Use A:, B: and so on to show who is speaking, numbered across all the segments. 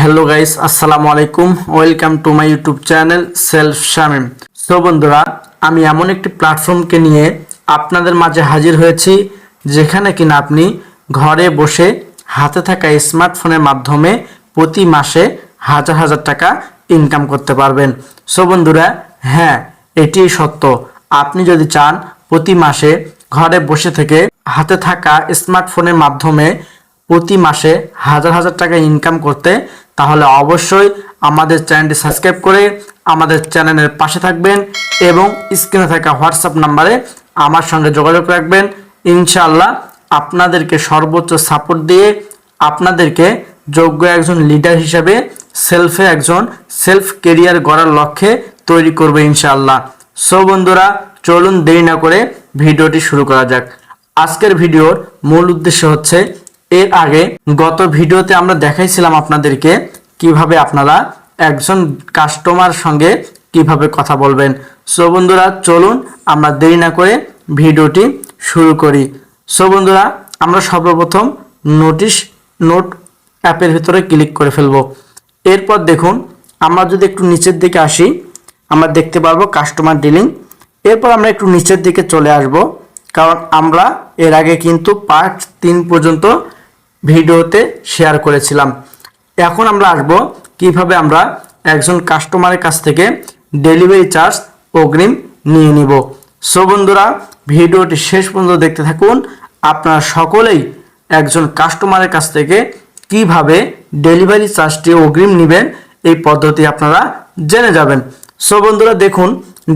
A: Hello guys, আসসালামু আলাইকুম। Welcome to my YouTube channel self Shamim. So বন্ধুরা, আমি এমন একটি প্ল্যাটফর্মকে নিয়ে আপনাদের মাঝে হাজির হয়েছি যেখানে কিনা আপনি ঘরে বসে হাতে থাকা স্মার্টফোনের মাধ্যমে প্রতি মাসে হাজার হাজার টাকা ইনকাম করতে পারবেন। সো বন্ধুরা, হ্যাঁ, এটি সত্য। আপনি যদি চান প্রতি মাসে ঘরে বসে থেকে হাতে থাকা স্মার্টফোনের মাধ্যমে প্রতি মাসে হাজার হাজার টাকা ইনকাম করতে, তাহলে অবশ্যই আমাদের চ্যানেলটি সাবস্ক্রাইব করে আমাদের চ্যানেলের পাশে থাকবেন এবং স্ক্রিনে থাকা হোয়াটসঅ্যাপ নাম্বারে আমার সঙ্গে যোগাযোগ রাখবেন। ইনশাআল্লাহ আপনাদেরকে সর্বোচ্চ সাপোর্ট দিয়ে আপনাদেরকে যোগ্য একজন লিডার হিসেবে একজন সেলফ কেরিয়ার গড়ার লক্ষ্যে তৈরি করবে ইনশাআল্লাহ। সো বন্ধুরা, চলুন দেরি না করে ভিডিওটি শুরু করা যাক। আজকের ভিডিওর মূল উদ্দেশ্য হচ্ছে, এর আগে গত ভিডিওতে আমরা দেখাইছিলাম আপনাদেরকে কিভাবে আপনারা একজন কাস্টমার সঙ্গে কিভাবে কথা বলবেন। সো বন্ধুরা, চলুন আমরা দেরি না করে ভিডিওটি শুরু করি। সো বন্ধুরা, আমরা সর্বপ্রথম নোট অ্যাপের ভিতরে ক্লিক করে ফেলব। এরপর দেখুন, আমরা যদি একটু নিচের দিকে আসি, আমরা দেখতে পারবো কাস্টমার ডিলিং। এরপর আমরা একটু নিচের দিকে চলে আসব, কারণ আমরা এর আগে কিন্তু পার্ট 3 পর্যন্ত ভিডিওতে শেয়ার করেছিলাম। এখন আমরা আসব কিভাবে আমরা একজন কাস্টমারের কাছ থেকে ডেলিভারি চার্জ অগ্রিম নিয়ে নিব। সো বন্ধুরা, ভিডিওটি শেষ পর্যন্ত দেখতে থাকুন। আপনারা সকলেই একজন কাস্টমারের কাছ থেকে কিভাবে ডেলিভারি চার্জটি অগ্রিম নেবেন এই পদ্ধতি আপনারা জেনে যাবেন। সো বন্ধুরা, দেখুন,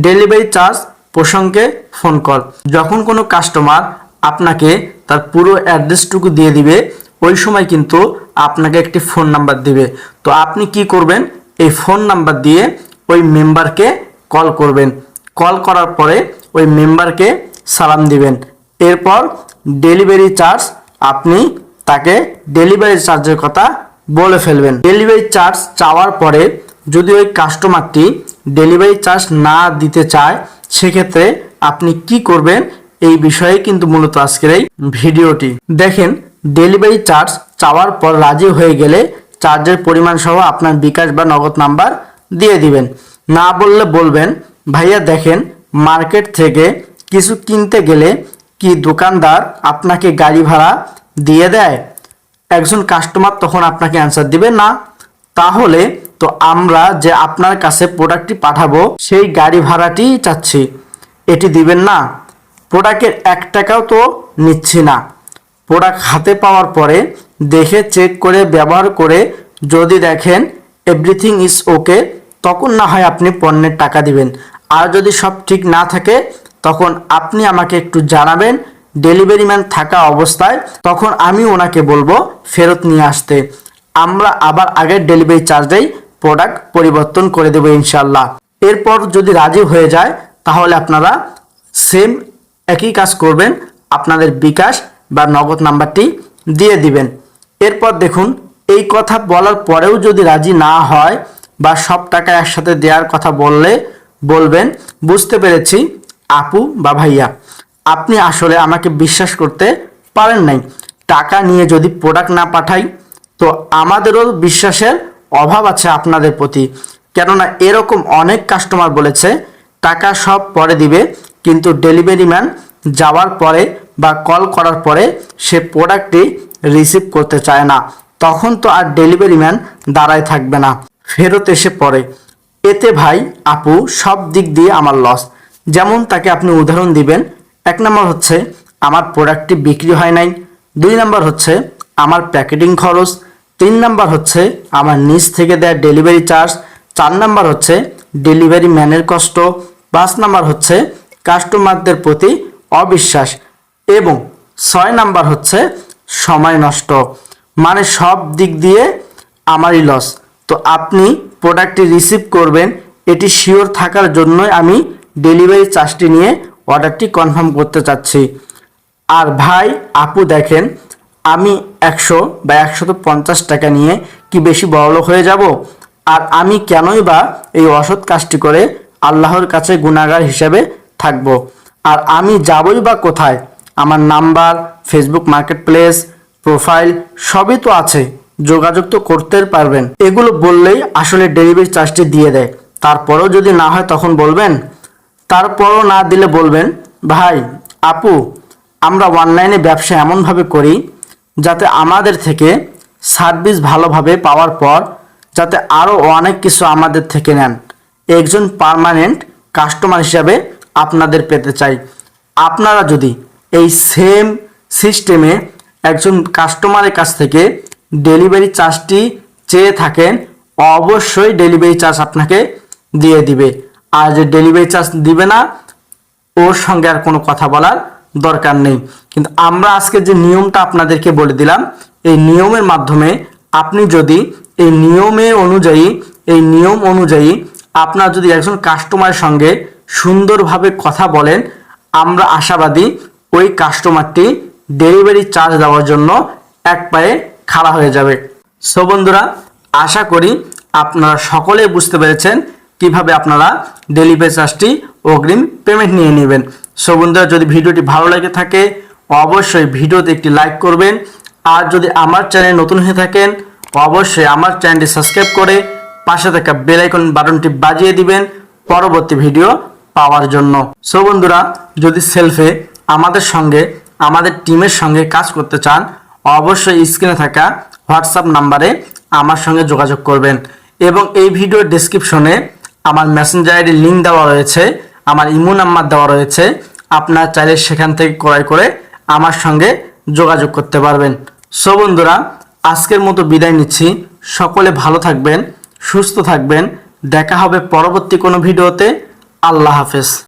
A: ডেলিভারি চার্জ প্রসঙ্গে ফোন কল। যখন কোনো কাস্টমার আপনাকে তার পুরো অ্যাড্রেসটুকু দিয়ে দিবে, ওই সময় কিন্তু আপনাকে একটি ফোন নাম্বার দিবে। তো আপনি কি করবেন, এই ফোন নাম্বার দিয়ে ওই মেম্বারকে কল করবেন। কল করার পরে ওই মেম্বারকে সালাম দিবেন। এরপর ডেলিভারি চার্জ আপনি তাকে ডেলিভারি চার্জের কথা বলে ফেলবেন। ডেলিভারি চার্জ চাওয়ার পরে যদি ওই কাস্টমারটি ডেলিভারি চার্জ না দিতে চায়, সেক্ষেত্রে আপনি কি করবেন, এই বিষয়ে কিন্তু মূলত আজকের এই ভিডিওটি দেখেন। ডেলিভারি চার্জ চাওয়ার পর রাজি হয়ে গেলে চার্জের পরিমাণ সহ আপনার বিকাশ বা নগদ নাম্বার দিয়ে দিবেন। না বললে বলবেন, ভাইয়া দেখেন, মার্কেট থেকে কিছু কিনতে গেলে কি দোকানদার আপনাকে গাড়ি ভাড়া দিয়ে দেয়? একজন কাস্টমার তখন আপনাকে অ্যান্সার দিবে না। তাহলে তো আমরা যে আপনার কাছে প্রোডাক্টটি পাঠাবো সেই গাড়ি ভাড়াটি চাচ্ছি, এটি দিবেন না। প্রোডাক্টের 1 টাকাও তো নিচ্ছি না। প্রোডাক্ট হাতে পাওয়ার পরে দেখে চেক করে ব্যবহার করে যদি দেখেন এভরিথিং ইজ ওকে, তখন না হয় আপনি পণ্যের টাকা দিবেন। আর যদি সব ঠিক না থাকে, তখন আপনি আমাকে একটু জানাবেন ডেলিভারি ম্যান থাকা অবস্থায়, তখন আমি ওনাকে বলবো ফেরত নিয়ে আসতে। আমরা আবার আগের ডেলিভারি চার্জেই প্রোডাক্ট পরিবর্তন করে দেবো ইনশাল্লাহ। এরপর যদি রাজি হয়ে যায়, তাহলে আপনারা সেম একই কাজ করবেন, আপনাদের বিকাশ বা নগদ নাম্বারটি দিয়ে দিবেন। এরপর দেখুন, এই কথা বলার পরেও যদি রাজি না হয় বা সব টাকা একসাথে দেওয়ার কথা বলবেন, বুঝতে পেরেছি আপু বা ভাইয়া, আপনি আসলে আমাকে বিশ্বাস করতে পারেন নাই। টাকা নিয়ে যদি প্রোডাক্ট না পাঠাই, তো আমাদেরও বিশ্বাসের অভাব আছে আপনাদের প্রতি। কেননা এরকম অনেক কাস্টমার বলেছে টাকা সব পরে দিবে, কিন্তু ডেলিভারি ম্যান যাওয়ার পরে বা কল করার পরে সে প্রোডাক্টটি রিসিভ করতে চায় না। তখন তো আর ডেলিভারি ম্যান দাঁড়ায় থাকবে না, ফেরত এসে পড়ে। এতে ভাই আপু সব দিক দিয়ে আমার লস। যেমন তাকে আপনি উদাহরণ দিবেন, 1 নম্বর হচ্ছে আমার প্রোডাক্টটি বিক্রি হয় নাই, 2 নম্বর হচ্ছে আমার প্যাকেটিং খরচ, 3 নম্বর হচ্ছে আমার নিজ থেকে দেওয়া ডেলিভারি চার্জ, 4 নম্বর হচ্ছে ডেলিভারি ম্যানের কষ্ট, 5 নম্বর হচ্ছে কাস্টমারদের প্রতি অবিশ্বাস এবং 6 নাম্বার হচ্ছে সময় নষ্ট। মানে সব দিক দিয়ে আমারই লস। তো আপনি প্রোডাক্টটি রিসিভ করবেন, এটি শিওর থাকার জন্যই আমি ডেলিভারি চার্জটি নিয়ে অর্ডারটি কনফার্ম করতে চাচ্ছি। আর ভাই আপু দেখেন, আমি 100 বা 150 টাকা নিয়ে কি বেশি বড়লোক হয়ে যাব? আর আমি কেনই বা এই অসৎ কাজটি করে আল্লাহর কাছে গুনাহগার হিসেবে থাকব? আর আমি যাবই বা কোথায়? আমার number, Facebook market place, profile সবই তো আছে, যোগাযোগ তো করতে পারবেন। এগুলো বললেই আসলে ডেলিভারি চার্জটি দিয়ে দেয়। তারপরেও যদি না হয় তখন বলবেন, তারপরও না দিলে বলবেন, ভাই আপু আমরা অনলাইনে ব্যবসা এমনভাবে করি যাতে আমাদের থেকে সার্ভিস ভালোভাবে পাওয়ার পর যাতে আরও অনেক কিছু আমাদের থেকে নেন। একজন পার্মানেন্ট কাস্টমার হিসাবে আপনাদের পেতে চাই। আপনারা যদি এই সেম সিস্টেমে একজন কাস্টমারের কাছ থেকে ডেলিভারি চার্জটি চেয়ে থাকেন, অবশ্যই ডেলিভারি চার্জ আপনাকে দিয়ে দিবে। আর যে ডেলিভারি চার্জ দিবে না, ওর সঙ্গে আর কোনো কথা বলার দরকার নেই। কিন্তু আমরা আজকে যে নিয়মটা আপনাদেরকে বলে দিলাম, এই নিয়মের মাধ্যমে আপনি যদি এই নিয়ম অনুযায়ী আপনার যদি একজন কাস্টমারের সঙ্গে সুন্দরভাবে কথা বলেন, আমরা আশাবাদী ওই কাস্টমারটি ডেলিভারি চার্জ দেওয়ার জন্য এক পায়ে খাড়া হয়ে যাবে। সো বন্ধুরা, আশা করি আপনারা সকলে বুঝতে পেরেছেন কিভাবে আপনারা ডেলিভারি চার্জটি অগ্রিম পেমেন্ট নিয়ে নেবেন। সো বন্ধুরা, যদি ভিডিওটি ভালো লেগে থাকে অবশ্যই ভিডিওতে একটি লাইক করবেন। আর যদি আমার চ্যানেল নতুন হয়ে থাকেন অবশ্যই আমার চ্যানেলটি সাবস্ক্রাইব করে পাশে থাকা বেল আইকন বাটনটি বাজিয়ে দিবেন পরবর্তী ভিডিও পাওয়ার জন্য। সো বন্ধুরা, যদি সেলফে আমাদের টিমের সঙ্গে কাজ করতে চান অবশ্যই স্ক্রিনে থাকা হোয়াটসঅ্যাপ নাম্বারে আমার সঙ্গে যোগাযোগ করবেন। এবং এই ভিডিওর ডেসক্রিপশনে আমার মেসেঞ্জার আইডি লিঙ্ক দেওয়া রয়েছে, আমার ইমো নাম্বার দেওয়া রয়েছে। আপনার চাইলে সেখান থেকে ক্রয় করে আমার সঙ্গে যোগাযোগ করতে পারবেন। সো বন্ধুরা, আজকের মতো বিদায় নিচ্ছি। সকলে ভালো থাকবেন, সুস্থ থাকবেন। দেখা হবে পরবর্তী কোনো ভিডিওতে। আল্লাহ হাফেজ।